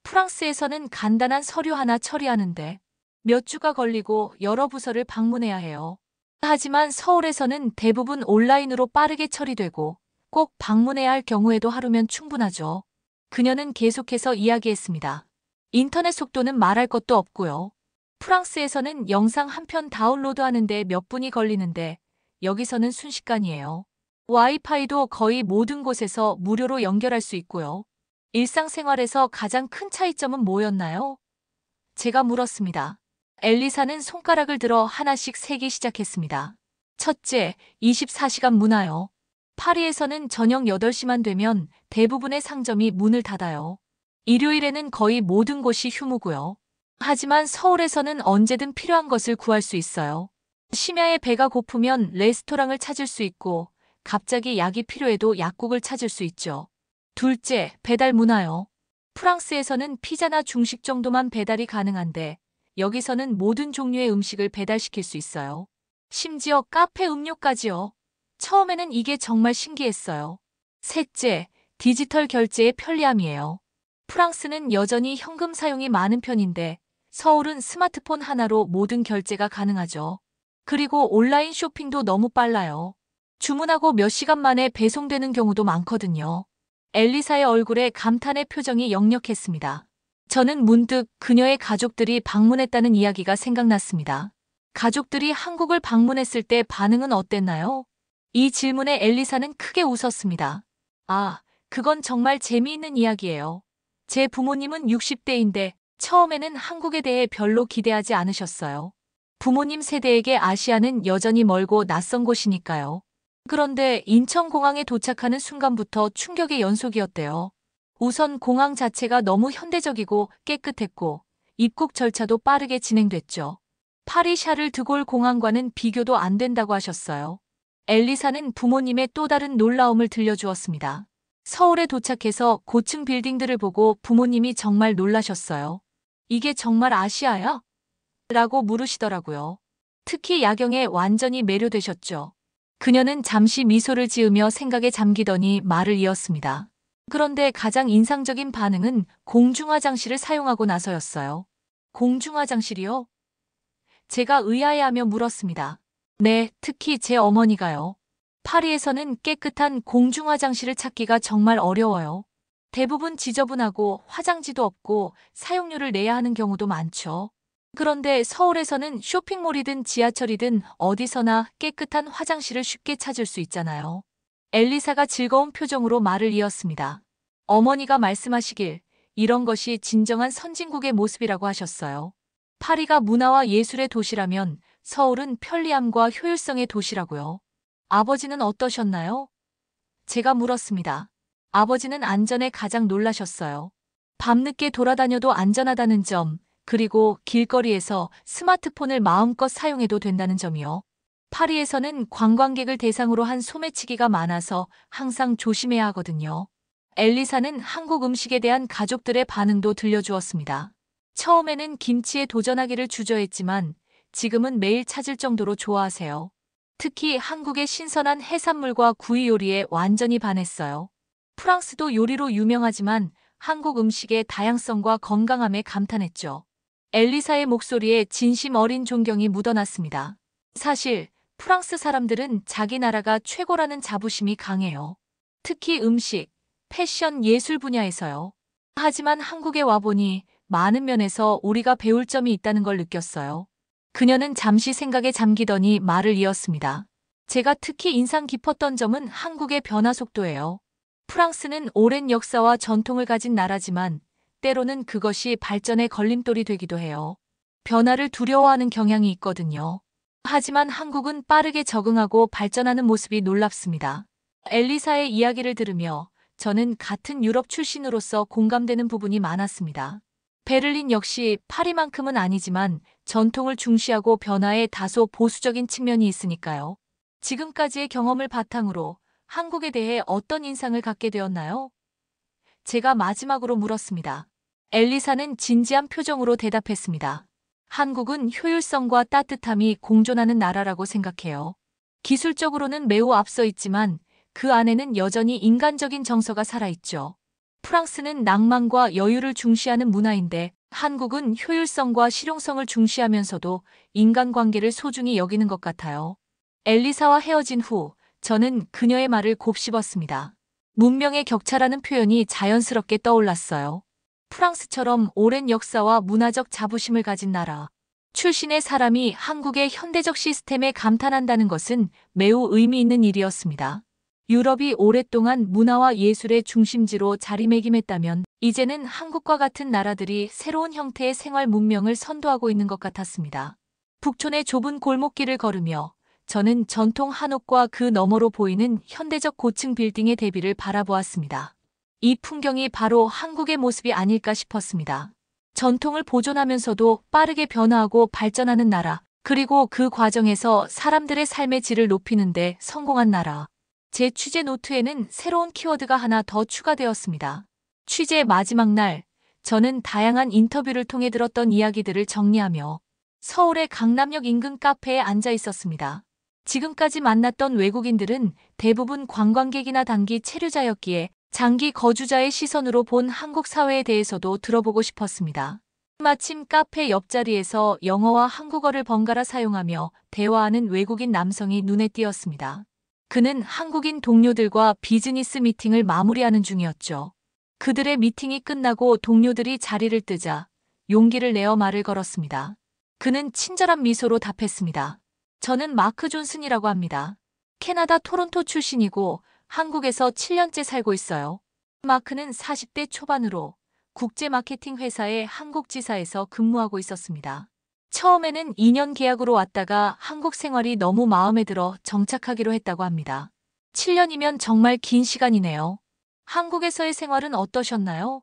프랑스에서는 간단한 서류 하나 처리하는데 몇 주가 걸리고 여러 부서를 방문해야 해요. 하지만 서울에서는 대부분 온라인으로 빠르게 처리되고 꼭 방문해야 할 경우에도 하루면 충분하죠. 그녀는 계속해서 이야기했습니다. 인터넷 속도는 말할 것도 없고요. 프랑스에서는 영상 한 편 다운로드하는데 몇 분이 걸리는데 여기서는 순식간이에요. 와이파이도 거의 모든 곳에서 무료로 연결할 수 있고요. 일상생활에서 가장 큰 차이점은 뭐였나요? 제가 물었습니다. 엘리사는 손가락을 들어 하나씩 세기 시작했습니다. 첫째, 24시간 문화요. 파리에서는 저녁 8시만 되면 대부분의 상점이 문을 닫아요. 일요일에는 거의 모든 곳이 휴무고요. 하지만 서울에서는 언제든 필요한 것을 구할 수 있어요. 심야에 배가 고프면 레스토랑을 찾을 수 있고 갑자기 약이 필요해도 약국을 찾을 수 있죠. 둘째, 배달 문화요. 프랑스에서는 피자나 중식 정도만 배달이 가능한데 여기서는 모든 종류의 음식을 배달시킬 수 있어요. 심지어 카페 음료까지요. 처음에는 이게 정말 신기했어요. 셋째, 디지털 결제의 편리함이에요. 프랑스는 여전히 현금 사용이 많은 편인데 서울은 스마트폰 하나로 모든 결제가 가능하죠. 그리고 온라인 쇼핑도 너무 빨라요. 주문하고 몇 시간 만에 배송되는 경우도 많거든요. 엘리사의 얼굴에 감탄의 표정이 역력했습니다. 저는 문득 그녀의 가족들이 방문했다는 이야기가 생각났습니다. 가족들이 한국을 방문했을 때 반응은 어땠나요? 이 질문에 엘리사는 크게 웃었습니다. 아, 그건 정말 재미있는 이야기예요. 제 부모님은 60대인데 처음에는 한국에 대해 별로 기대하지 않으셨어요. 부모님 세대에게 아시아는 여전히 멀고 낯선 곳이니까요. 그런데 인천공항에 도착하는 순간부터 충격의 연속이었대요. 우선 공항 자체가 너무 현대적이고 깨끗했고 입국 절차도 빠르게 진행됐죠. 파리 샤를 드골 공항과는 비교도 안 된다고 하셨어요. 엘리사는 부모님의 또 다른 놀라움을 들려주었습니다. 서울에 도착해서 고층 빌딩들을 보고 부모님이 정말 놀라셨어요. 이게 정말 아시아야? 라고 물으시더라고요. 특히 야경에 완전히 매료되셨죠. 그녀는 잠시 미소를 지으며 생각에 잠기더니 말을 이었습니다. 그런데 가장 인상적인 반응은 공중화장실을 사용하고 나서였어요. 공중화장실이요? 제가 의아해하며 물었습니다. 네, 특히 제 어머니가요. 파리에서는 깨끗한 공중화장실을 찾기가 정말 어려워요. 대부분 지저분하고 화장지도 없고 사용료를 내야 하는 경우도 많죠. 그런데 서울에서는 쇼핑몰이든 지하철이든 어디서나 깨끗한 화장실을 쉽게 찾을 수 있잖아요. 엘리사가 즐거운 표정으로 말을 이었습니다. 어머니가 말씀하시길 이런 것이 진정한 선진국의 모습이라고 하셨어요. 파리가 문화와 예술의 도시라면 서울은 편리함과 효율성의 도시라고요. 아버지는 어떠셨나요? 제가 물었습니다. 아버지는 안전에 가장 놀라셨어요. 밤늦게 돌아다녀도 안전하다는 점, 그리고 길거리에서 스마트폰을 마음껏 사용해도 된다는 점이요. 파리에서는 관광객을 대상으로 한 소매치기가 많아서 항상 조심해야 하거든요. 엘리사는 한국 음식에 대한 가족들의 반응도 들려주었습니다. 처음에는 김치에 도전하기를 주저했지만 지금은 매일 찾을 정도로 좋아하세요. 특히 한국의 신선한 해산물과 구이 요리에 완전히 반했어요. 프랑스도 요리로 유명하지만 한국 음식의 다양성과 건강함에 감탄했죠. 엘리사의 목소리에 진심 어린 존경이 묻어났습니다. 사실 프랑스 사람들은 자기 나라가 최고라는 자부심이 강해요. 특히 음식, 패션, 예술 분야에서요. 하지만 한국에 와보니 많은 면에서 우리가 배울 점이 있다는 걸 느꼈어요. 그녀는 잠시 생각에 잠기더니 말을 이었습니다. 제가 특히 인상 깊었던 점은 한국의 변화 속도예요. 프랑스는 오랜 역사와 전통을 가진 나라지만 때로는 그것이 발전의 걸림돌이 되기도 해요. 변화를 두려워하는 경향이 있거든요. 하지만 한국은 빠르게 적응하고 발전하는 모습이 놀랍습니다. 엘리사의 이야기를 들으며 저는 같은 유럽 출신으로서 공감되는 부분이 많았습니다. 베를린 역시 파리만큼은 아니지만 전통을 중시하고 변화에 다소 보수적인 측면이 있으니까요. 지금까지의 경험을 바탕으로 한국에 대해 어떤 인상을 갖게 되었나요? 제가 마지막으로 물었습니다. 엘리사는 진지한 표정으로 대답했습니다. 한국은 효율성과 따뜻함이 공존하는 나라라고 생각해요. 기술적으로는 매우 앞서 있지만 그 안에는 여전히 인간적인 정서가 살아있죠. 프랑스는 낭만과 여유를 중시하는 문화인데 한국은 효율성과 실용성을 중시하면서도 인간관계를 소중히 여기는 것 같아요. 엘리사와 헤어진 후 저는 그녀의 말을 곱씹었습니다. 문명의 격차라는 표현이 자연스럽게 떠올랐어요. 프랑스처럼 오랜 역사와 문화적 자부심을 가진 나라. 출신의 사람이 한국의 현대적 시스템에 감탄한다는 것은 매우 의미 있는 일이었습니다. 유럽이 오랫동안 문화와 예술의 중심지로 자리매김했다면 이제는 한국과 같은 나라들이 새로운 형태의 생활 문명을 선도하고 있는 것 같았습니다. 북촌의 좁은 골목길을 걸으며 저는 전통 한옥과 그 너머로 보이는 현대적 고층 빌딩의 대비를 바라보았습니다. 이 풍경이 바로 한국의 모습이 아닐까 싶었습니다. 전통을 보존하면서도 빠르게 변화하고 발전하는 나라, 그리고 그 과정에서 사람들의 삶의 질을 높이는 데 성공한 나라. 제 취재 노트에는 새로운 키워드가 하나 더 추가되었습니다. 취재 마지막 날, 저는 다양한 인터뷰를 통해 들었던 이야기들을 정리하며 서울의 강남역 인근 카페에 앉아 있었습니다. 지금까지 만났던 외국인들은 대부분 관광객이나 단기 체류자였기에 장기 거주자의 시선으로 본 한국 사회에 대해서도 들어보고 싶었습니다. 마침 카페 옆자리에서 영어와 한국어를 번갈아 사용하며 대화하는 외국인 남성이 눈에 띄었습니다. 그는 한국인 동료들과 비즈니스 미팅을 마무리하는 중이었죠. 그들의 미팅이 끝나고 동료들이 자리를 뜨자 용기를 내어 말을 걸었습니다. 그는 친절한 미소로 답했습니다. 저는 마크 존슨이라고 합니다. 캐나다 토론토 출신이고 한국에서 7년째 살고 있어요. 마크는 40대 초반으로 국제 마케팅 회사의 한국 지사에서 근무하고 있었습니다. 처음에는 2년 계약으로 왔다가 한국 생활이 너무 마음에 들어 정착하기로 했다고 합니다. 7년이면 정말 긴 시간이네요. 한국에서의 생활은 어떠셨나요?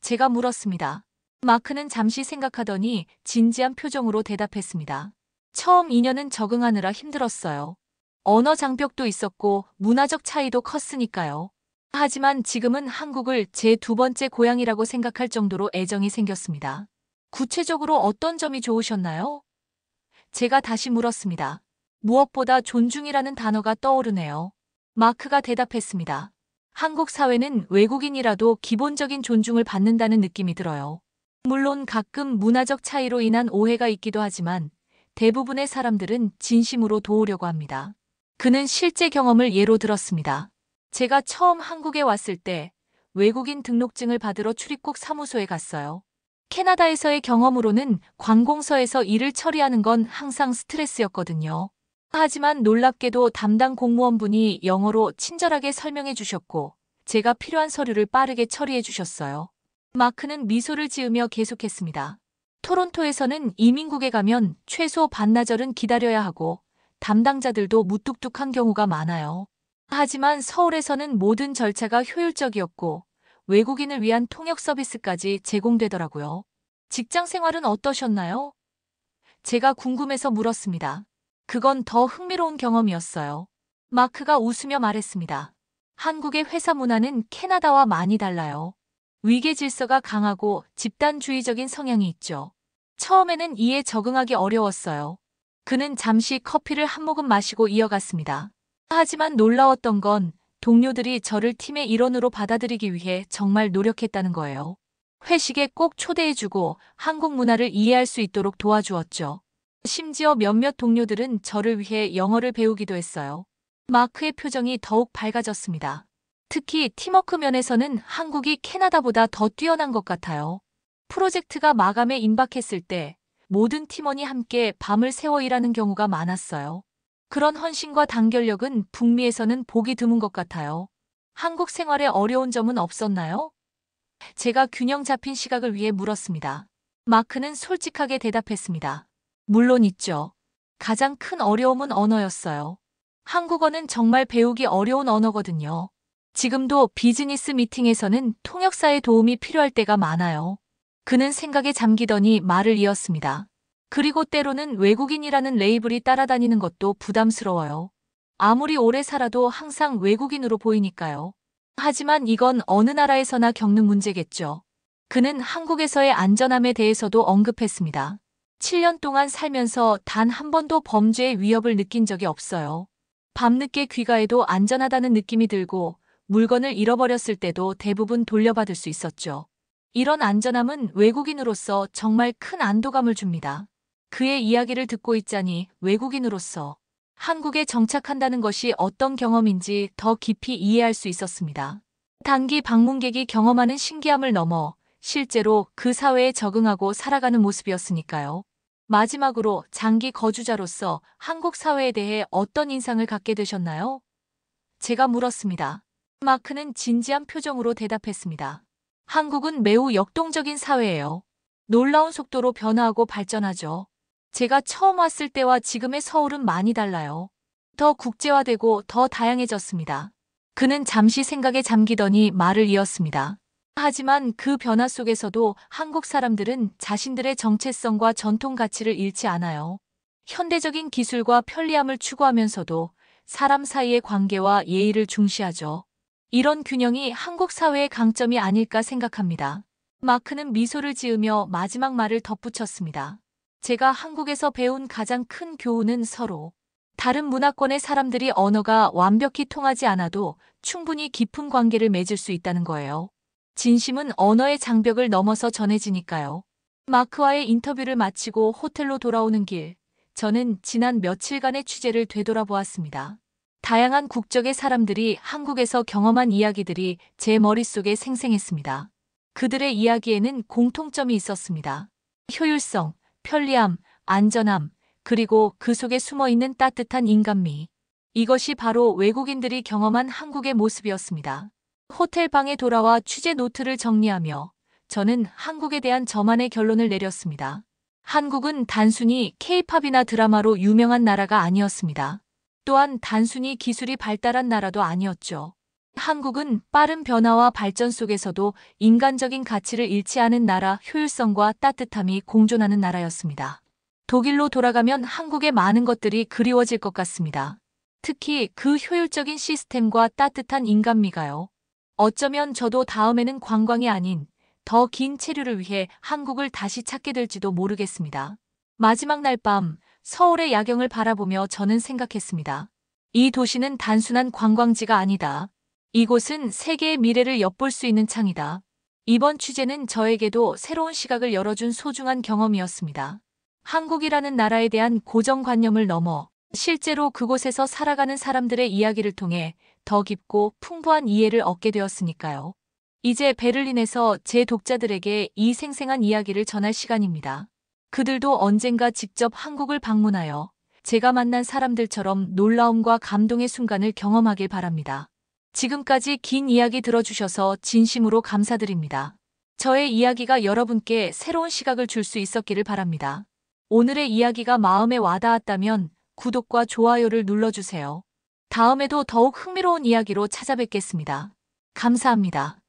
제가 물었습니다. 마크는 잠시 생각하더니 진지한 표정으로 대답했습니다. 처음 2년은 적응하느라 힘들었어요. 언어 장벽도 있었고 문화적 차이도 컸으니까요. 하지만 지금은 한국을 제 두 번째 고향이라고 생각할 정도로 애정이 생겼습니다. 구체적으로 어떤 점이 좋으셨나요? 제가 다시 물었습니다. 무엇보다 존중이라는 단어가 떠오르네요. 마크가 대답했습니다. 한국 사회는 외국인이라도 기본적인 존중을 받는다는 느낌이 들어요. 물론 가끔 문화적 차이로 인한 오해가 있기도 하지만 대부분의 사람들은 진심으로 도우려고 합니다. 그는 실제 경험을 예로 들었습니다. 제가 처음 한국에 왔을 때 외국인 등록증을 받으러 출입국 사무소에 갔어요. 캐나다에서의 경험으로는 관공서에서 일을 처리하는 건 항상 스트레스였거든요. 하지만 놀랍게도 담당 공무원분이 영어로 친절하게 설명해 주셨고 제가 필요한 서류를 빠르게 처리해 주셨어요. 마크는 미소를 지으며 계속했습니다. 토론토에서는 이민국에 가면 최소 반나절은 기다려야 하고 담당자들도 무뚝뚝한 경우가 많아요. 하지만 서울에서는 모든 절차가 효율적이었고 외국인을 위한 통역 서비스까지 제공되더라고요. 직장 생활은 어떠셨나요? 제가 궁금해서 물었습니다. 그건 더 흥미로운 경험이었어요. 마크가 웃으며 말했습니다. 한국의 회사 문화는 캐나다와 많이 달라요. 위계 질서가 강하고 집단주의적인 성향이 있죠. 처음에는 이에 적응하기 어려웠어요. 그는 잠시 커피를 한 모금 마시고 이어갔습니다. 하지만 놀라웠던 건 동료들이 저를 팀의 일원으로 받아들이기 위해 정말 노력했다는 거예요. 회식에 꼭 초대해주고 한국 문화를 이해할 수 있도록 도와주었죠. 심지어 몇몇 동료들은 저를 위해 영어를 배우기도 했어요. 마크의 표정이 더욱 밝아졌습니다. 특히 팀워크 면에서는 한국이 캐나다보다 더 뛰어난 것 같아요. 프로젝트가 마감에 임박했을 때 모든 팀원이 함께 밤을 새워 일하는 경우가 많았어요. 그런 헌신과 단결력은 북미에서는 보기 드문 것 같아요. 한국 생활에 어려운 점은 없었나요? 제가 균형 잡힌 시각을 위해 물었습니다. 마크는 솔직하게 대답했습니다. 물론 있죠. 가장 큰 어려움은 언어였어요. 한국어는 정말 배우기 어려운 언어거든요. 지금도 비즈니스 미팅에서는 통역사의 도움이 필요할 때가 많아요. 그는 생각에 잠기더니 말을 이었습니다. 그리고 때로는 외국인이라는 레이블이 따라다니는 것도 부담스러워요. 아무리 오래 살아도 항상 외국인으로 보이니까요. 하지만 이건 어느 나라에서나 겪는 문제겠죠. 그는 한국에서의 안전함에 대해서도 언급했습니다. 7년 동안 살면서 단 한 번도 범죄의 위협을 느낀 적이 없어요. 밤늦게 귀가해도 안전하다는 느낌이 들고 물건을 잃어버렸을 때도 대부분 돌려받을 수 있었죠. 이런 안전함은 외국인으로서 정말 큰 안도감을 줍니다. 그의 이야기를 듣고 있자니 외국인으로서 한국에 정착한다는 것이 어떤 경험인지 더 깊이 이해할 수 있었습니다. 단기 방문객이 경험하는 신기함을 넘어 실제로 그 사회에 적응하고 살아가는 모습이었으니까요. 마지막으로 장기 거주자로서 한국 사회에 대해 어떤 인상을 갖게 되셨나요? 제가 물었습니다. 마크는 진지한 표정으로 대답했습니다. 한국은 매우 역동적인 사회예요. 놀라운 속도로 변화하고 발전하죠. 제가 처음 왔을 때와 지금의 서울은 많이 달라요. 더 국제화되고 더 다양해졌습니다. 그는 잠시 생각에 잠기더니 말을 이었습니다. 하지만 그 변화 속에서도 한국 사람들은 자신들의 정체성과 전통 가치를 잃지 않아요. 현대적인 기술과 편리함을 추구하면서도 사람 사이의 관계와 예의를 중시하죠. 이런 균형이 한국 사회의 강점이 아닐까 생각합니다. 마크는 미소를 지으며 마지막 말을 덧붙였습니다. 제가 한국에서 배운 가장 큰 교훈은 서로 다른 문화권의 사람들이 언어가 완벽히 통하지 않아도 충분히 깊은 관계를 맺을 수 있다는 거예요. 진심은 언어의 장벽을 넘어서 전해지니까요. 마크와의 인터뷰를 마치고 호텔로 돌아오는 길, 저는 지난 며칠간의 취재를 되돌아보았습니다. 다양한 국적의 사람들이 한국에서 경험한 이야기들이 제 머릿속에 생생했습니다. 그들의 이야기에는 공통점이 있었습니다. 효율성, 편리함, 안전함, 그리고 그 속에 숨어있는 따뜻한 인간미. 이것이 바로 외국인들이 경험한 한국의 모습이었습니다. 호텔 방에 돌아와 취재 노트를 정리하며 저는 한국에 대한 저만의 결론을 내렸습니다. 한국은 단순히 K-팝이나 드라마로 유명한 나라가 아니었습니다. 또한 단순히 기술이 발달한 나라도 아니었죠. 한국은 빠른 변화와 발전 속에서도 인간적인 가치를 잃지 않은 나라, 효율성과 따뜻함이 공존하는 나라였습니다. 독일로 돌아가면 한국의 많은 것들이 그리워질 것 같습니다. 특히 그 효율적인 시스템과 따뜻한 인간미가요. 어쩌면 저도 다음에는 관광이 아닌 더 긴 체류를 위해 한국을 다시 찾게 될지도 모르겠습니다. 마지막 날 밤 서울의 야경을 바라보며 저는 생각했습니다. 이 도시는 단순한 관광지가 아니다. 이곳은 세계의 미래를 엿볼 수 있는 창이다. 이번 취재는 저에게도 새로운 시각을 열어준 소중한 경험이었습니다. 한국이라는 나라에 대한 고정관념을 넘어 실제로 그곳에서 살아가는 사람들의 이야기를 통해 더 깊고 풍부한 이해를 얻게 되었으니까요. 이제 베를린에서 제 독자들에게 이 생생한 이야기를 전할 시간입니다. 그들도 언젠가 직접 한국을 방문하여 제가 만난 사람들처럼 놀라움과 감동의 순간을 경험하길 바랍니다. 지금까지 긴 이야기 들어주셔서 진심으로 감사드립니다. 저의 이야기가 여러분께 새로운 시각을 줄 수 있었기를 바랍니다. 오늘의 이야기가 마음에 와닿았다면 구독과 좋아요를 눌러주세요. 다음에도 더욱 흥미로운 이야기로 찾아뵙겠습니다. 감사합니다.